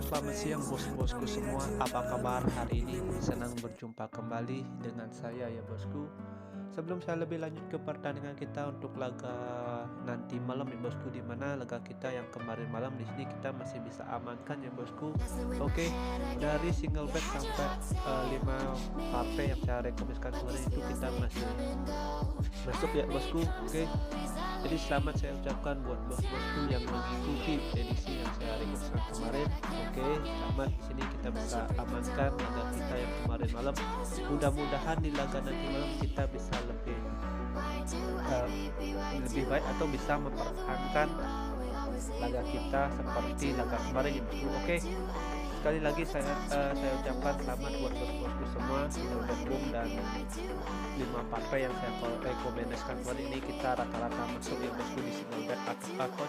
Selamat siang bos-bosku semua, apa kabar hari ini? Senang berjumpa kembali dengan saya ya bosku. Sebelum saya lebih lanjut ke pertandingan kita untuk laga nanti malam ya bosku, di mana laga kita yang kemarin malam di sini kita masih bisa amankan ya bosku. Oke, dari single back sampai 5 partai yang saya rekomendasikan kemarin itu kita masih masuk ya bosku. Oke, jadi selamat saya ucapkan buat bos-bosku yang mengikuti edisi yang saya rekomendasikan kemarin. Oke, selamat, di sini kita bisa amankan laga kita yang kemarin malam. Mudah-mudahan di laga nanti malam kita bisa lebih baik atau bisa mempertahankan laga kita seperti laga kemarin ya bosku. Oke, sekali lagi saya ucapkan selamat buat bos-bosku semua sudah bergabung, dan 5 partai yang saya rekomendasikan kemarin ini kita rata-rata masuk ya bosku di single bet atau bukan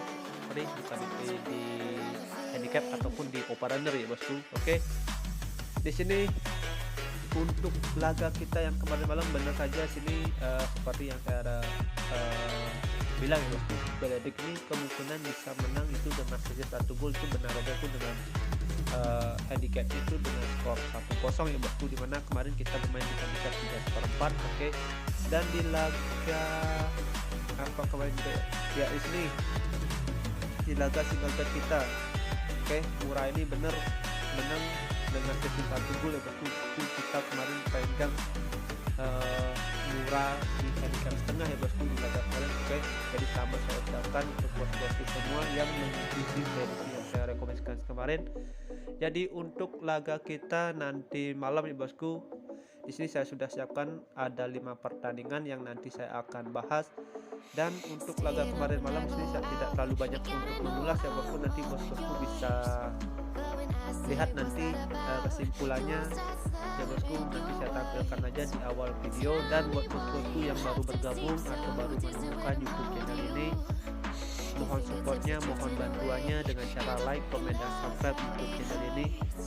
di handicap ataupun di operator ya bosku. Oke, di sini untuk laga kita yang kemarin malam benar saja sini seperti yang saya bilang ya bosku, Benedict ini kemungkinan bisa menang itu dengan saja 1 gol, itu benar saja itu dengan handicap itu dengan skor 1-0 ya bosku, dimana kemarin kita bermain di handicap 3/4. Oke, dan di laga apa kemarin juga ya di sini di laga single bet kita, oke, murah ini bener menang dengan selisih 1 gol ya bosku. Itu kita kemarin pegang murah di handicap setengah ya bosku di laga kemarin. Oke, jadi sama saya ucapkan untuk bos-bosku semua yang mengikuti prediksi yang saya rekomendasikan kemarin. Jadi untuk laga kita nanti malam ya bosku, di sini saya sudah siapkan ada 5 pertandingan yang nanti saya akan bahas. Dan untuk laga kemarin malam di sini saya tidak terlalu banyak untuk mengulas ya bosku, nanti bos-bosku bisa lihat nanti kesimpulannya ya bosku, nanti saya tampilkan aja di awal video. Dan buat bosku yang baru bergabung atau baru menemukan YouTube channel ini, mohon supportnya, mohon bantuannya dengan cara like, komen, dan subscribe YouTube channel ini.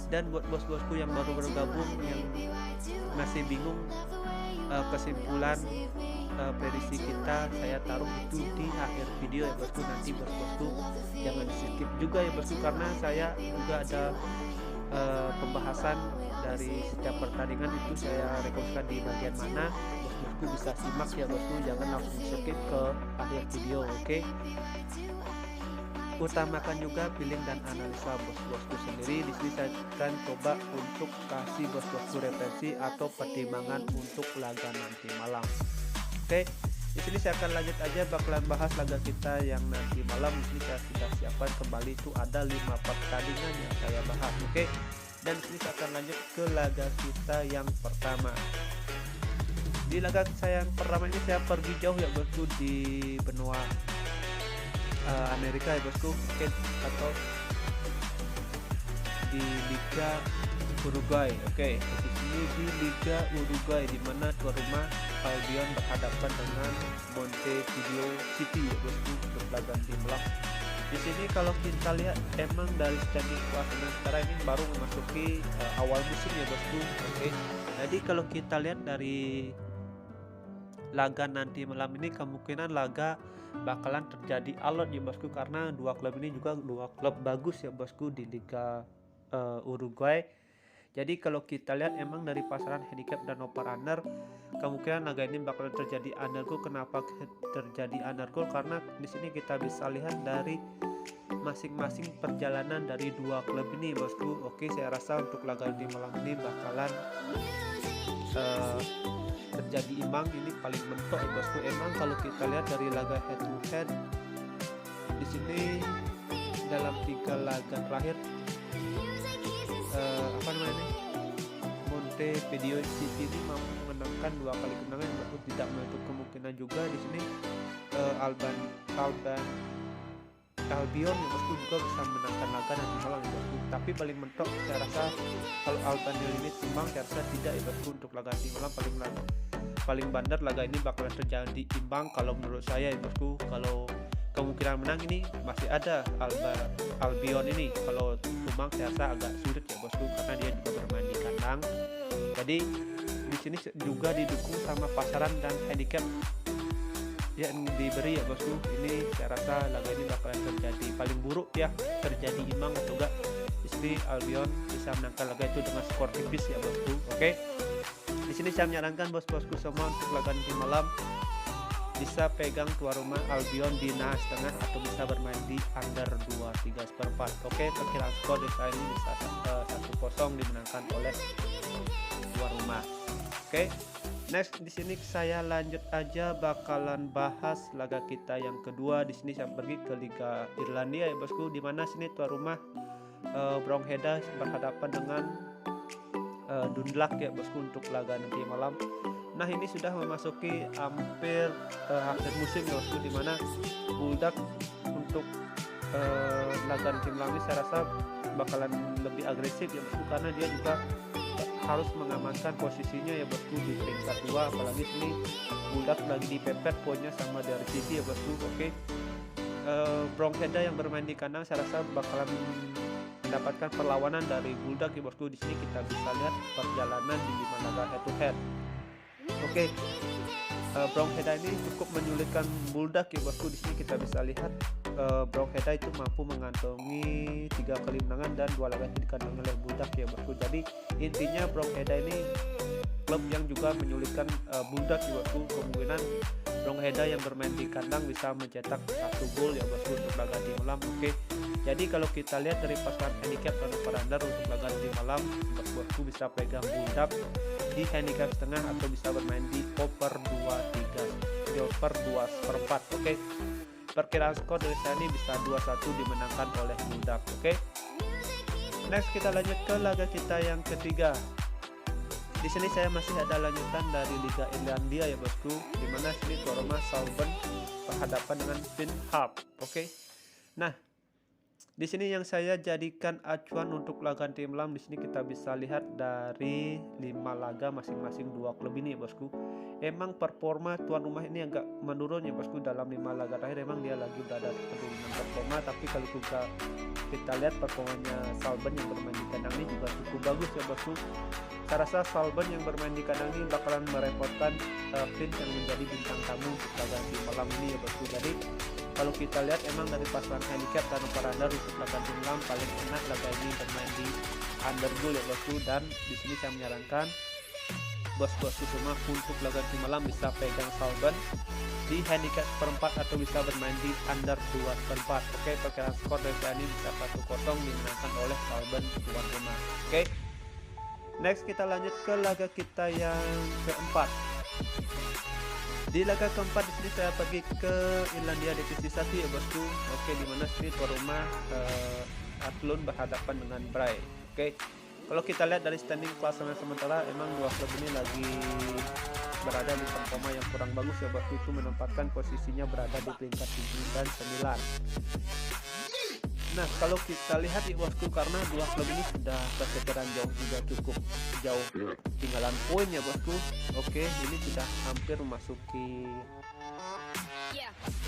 Dan buat bos-bosku yang baru bergabung yang masih bingung kesimpulan prediksi kita, saya taruh itu di akhir video ya bosku. Nanti bos-bosku jangan di skip juga ya bosku, karena saya juga ada pembahasan dari setiap pertandingan itu saya rekomendasikan di bagian mana. Bosku bisa simak ya bosku, jangan langsung skip ke akhir video. Oke, utamakan juga feeling dan analisa bos-bosku sendiri. Di sini saya akan coba untuk kasih bos-bosku referensi atau pertimbangan untuk laga nanti malam. Oke, di sini saya akan lanjut aja bakalan bahas laga kita yang nanti malam. Di sini saya sudah siapkan kembali itu ada 5 pertandingan yang saya bahas. Oke, dan di sini saya akan lanjut ke laga kita yang pertama. Di laga saya yang pertama ini saya pergi jauh ya bosku, di benua Amerika ya bosku. Oke, atau di Liga Uruguay. Oke, di sini di Liga Uruguay, di mana tuan rumah Albion berhadapan dengan Montevideo City ya bosku untuk laga tim malam. Di sini kalau kita lihat emang dari standing klasemen sekarang ini baru memasuki awal musim ya bosku. Oke, jadi kalau kita lihat dari laga nanti malam ini, kemungkinan laga bakalan terjadi alot ya bosku, karena dua klub ini juga dua klub bagus ya bosku di Liga Uruguay. Jadi kalau kita lihat emang dari pasaran handicap dan over/under, kemungkinan laga ini bakal terjadi undergoal. Kenapa terjadi undergoal? Karena di sini kita bisa lihat dari masing-masing perjalanan dari dua klub ini bosku. Oke, saya rasa untuk laga di malam ini bakalan terjadi imbang, ini paling mentok ya bosku. Emang kalau kita lihat dari laga head to head di sini dalam 3 laga terakhir Montevideo City ini mampu memenangkan 2 kali kemenangan, bahkan tidak menutup kemungkinan juga di sini Albion yang bosku juga bisa menangkan laga nanti malam ya bosku. Tapi paling mentok saya rasa kalau Albion ini timbang, saya rasa tidak ya bosku. Untuk laga nanti malam paling bandar laga ini bakalan terjadi imbang kalau menurut saya ya bosku. Kalau kemungkinan menang ini masih ada Albion ini, kalau tumbang saya rasa agak sulit ya bosku, karena dia juga bermain di kandang. Jadi di sini juga didukung sama pasaran dan handicap yang diberi ya bosku. Ini saya rasa laga ini bakalan terjadi paling buruk ya terjadi imbang atau enggak Di sini Albion bisa menangkan laga itu dengan skor tipis ya bosku. Oke. Di sini saya menyarankan bos-bosku semua untuk laga nanti malam bisa pegang tuan rumah Albion di naas tengah atau bisa bermain di under 2,3/4. Oke, perkiraan skor di saya ini bisa 1-0 dimenangkan oleh tuan rumah. Oke. Next di sini saya lanjut aja bakalan bahas laga kita yang kedua. Di sini saya pergi ke Liga Irlandia ya bosku, di mana sini tuan rumah Brownhead berhadapan dengan Dundalk ya bosku untuk laga nanti malam. Nah, ini sudah memasuki hampir akhir musim ya bosku, di mana Bulldog untuk laga nanti malam ini saya rasa bakalan lebih agresif ya bosku, karena dia juga harus mengamankan posisinya ya bosku di peringkat 2, apalagi sini Bulldog lagi dipepet poinnya sama dari City ya bosku. Oke. Brownhead yang bermain di kandang saya rasa bakalan mendapatkan perlawanan dari Bulldog ya bosku. Di sini kita bisa lihat perjalanan di 5 laga head to head. Oke. Brownhead ini cukup menyulitkan Bulldog ya bosku. Di sini kita bisa lihat Brownhead itu mampu mengantongi 3 kali menangan dan 2 laga di kandang oleh Bulldog ya bosku. Jadi intinya Brownhead ini klub yang juga menyulitkan Bulldog ya bosku. Kemungkinan Brownhead yang bermain di kandang bisa mencetak 1 gol ya bosku untuk laga di malam. Oke. Jadi kalau kita lihat dari pasangan handicap dan over-under untuk laga di malam, bosku bisa pegang Bulldog di handicap setengah atau bisa bermain di over 2/4. Oke. Perkiraan skor dari saya ini bisa 2-1 dimenangkan oleh Bulldog. Oke. Next kita lanjut ke laga kita yang ketiga. Di sini saya masih ada lanjutan dari Liga Irlandia ya bosku, di mana sini tuan rumah Southern berhadapan dengan Finnharp. Oke. Nah, di sini yang saya jadikan acuan untuk laga tim malam, di sini kita bisa lihat dari 5 laga masing-masing 2 klub ini ya bosku. Emang performa tuan rumah ini agak menurun ya bosku, dalam 5 laga terakhir emang dia lagi berada di penurunan performa, tapi kalau kita lihat performanya Southern yang bermain di kandang ini juga cukup bagus ya bosku. Saya rasa Southern yang bermain di kandang ini bakalan merepotkan Finn yang menjadi bintang tamu untuk laga di malam ini ya bosku. Jadi kalau kita lihat emang dari pasangan handicap dan over-under untuk laga di malam paling enak laga ini bermain di under goal ya bosku, dan di sini saya menyarankan bos-bosku semua untuk laga di malam bisa pegang Southern di handicap 1/4 atau bisa bermain di under 2/4. Oke, perkiraan skor dari saya ini bisa 1-0 dimenangkan oleh Southern tuan rumah. Oke. Next kita lanjut ke laga kita yang keempat. Di laga keempat di sini saya pergi ke Irlandia divisi 1 ya bosku. Oke, di mana sini tuan rumah Athlone berhadapan dengan Bray. Oke. Kalau kita lihat dari standing klasemen sementara, emang dua klub ini lagi berada di performa yang kurang bagus ya bosku, itu menempatkan posisinya berada di peringkat 7 dan 9. Nah, kalau kita lihat ya bosku, karena dua klub ini sudah berseteran jauh, juga cukup jauh tinggalan poin ya bosku. Oke, ini sudah hampir memasuki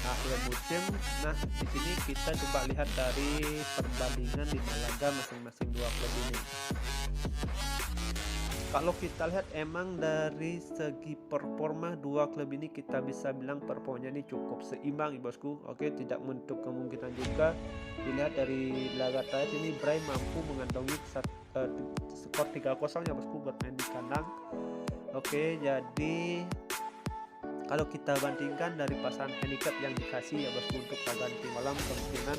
akhir musim. Nah, di sini kita coba lihat dari perbandingan di laga masing-masing dua klub ini. Kalau kita lihat emang dari segi performa dua klub ini kita bisa bilang performanya ini cukup seimbang ya bosku. Oke, tidak menutup kemungkinan juga dilihat dari laga terakhir ini Bray mampu mengantongi skor 3-0 ya bosku bermain di kandang. Oke, jadi kalau kita bandingkan dari pasangan handicap yang dikasih ya bosku untuk laga nanti malam, kemungkinan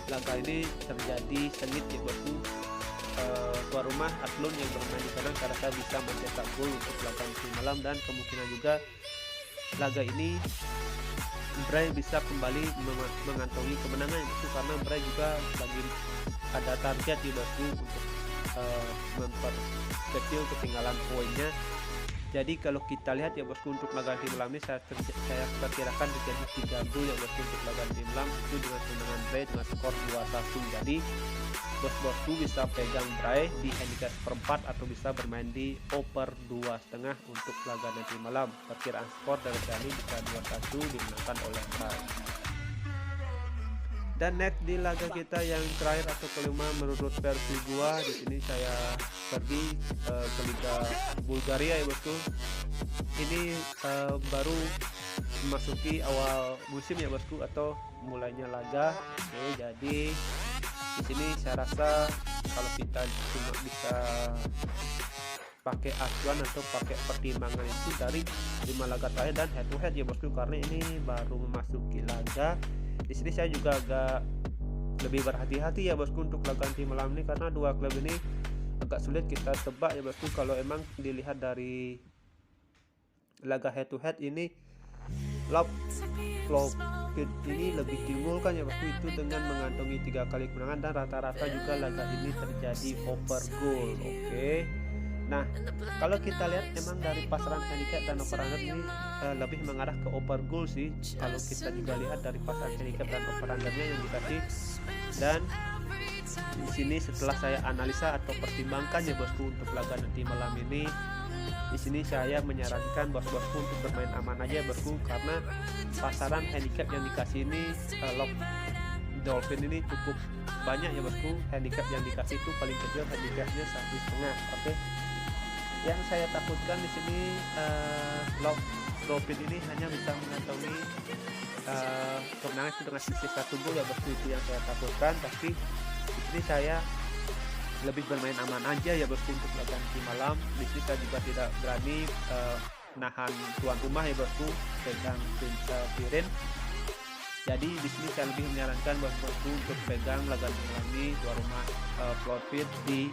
laga ini terjadi sengit ya bosku. Tuan rumah Athlone yang bermain di kandang karena bisa mencetak gol untuk laga nanti malam, dan kemungkinan juga laga ini Bray bisa kembali mengantongi kemenangan itu, karena Bray juga lagi ada target di bosku untuk memperkecil ketinggalan poinnya. Jadi kalau kita lihat ya bosku untuk laga tim malam ini saya perkirakan terjadi 3 gol ya bosku untuk laga tim malam itu dengan kemenangan Bray dengan skor 2-1. Jadi bos-bosku bisa pegang Bray di handicap 1/4 atau bisa bermain di over 2,5 untuk laga nanti malam. Perkiraan skor dari saya ini bisa 2-1 dimenangkan oleh Bray. Dan next di laga kita yang terakhir atau kelima menurut versi gua, di sini saya pergi ke Liga Bulgaria ya bosku. Ini baru memasuki awal musim ya bosku, atau mulainya laga. Oke, jadi di sini saya rasa kalau kita cuma bisa pakai acuan atau pakai pertimbangan itu dari 5 laga terakhir dan head to head ya bosku, karena ini baru memasuki laga. Di sini saya juga agak lebih berhati-hati ya bosku untuk laga nanti malam ini, karena dua klub ini agak sulit kita tebak ya bosku. Kalau emang dilihat dari laga head to head ini, Love Flopit ini lebih diunggulkan ya bosku, itu dengan mengantongi 3 kali kemenangan dan rata-rata juga laga ini terjadi over goal. Oke. Nah, kalau kita lihat emang dari pasaran handicap dan over under ini lebih mengarah ke over goal sih. Kalau kita juga lihat dari pasaran handicap dan over undernya yang dikasih, dan di sini setelah saya analisa atau pertimbangkan ya bosku untuk laga nanti malam ini, di sini saya menyarankan bos-bosku untuk bermain aman aja bosku, karena pasaran handicap yang dikasih ini Love Dolphin ini cukup banyak ya bosku. Handicap yang dikasih itu paling kecil handicapnya 1,5. Oke. Yang saya takutkan di sini Love Dolphin ini hanya bisa mengantongi kemenangan itu dengan selisih 1 gol ya bosku, itu yang saya takutkan. Tapi di sini saya lebih bermain aman aja ya bosku untuk laga nanti malam. Di sini saya juga tidak berani nahan tuan rumah ya bosku, pegang Viren. Jadi di sini saya lebih menyarankan bosku untuk pegang laga malam ini tuan rumah Flopit di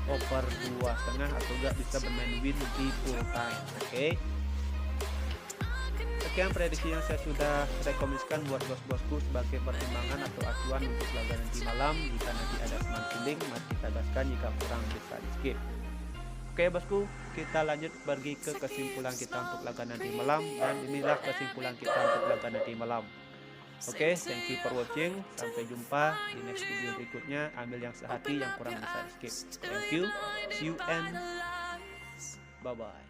over 2,5 atau enggak bisa bermain win di full time. Oke. Sekian prediksi yang saya sudah rekomendasikan buat bos-bosku sebagai pertimbangan atau acuan untuk laga nanti malam. Jika nanti ada smart feeling, mari kita gaskan, jika kurang bisa di skip. Oke bosku, kita lanjut pergi ke kesimpulan kita untuk laga nanti malam, dan inilah kesimpulan kita untuk laga nanti malam. Oke, thank you for watching. Sampai jumpa di next video berikutnya. Ambil yang sehati, yang kurang bisa di skip. Thank you, see you and bye bye.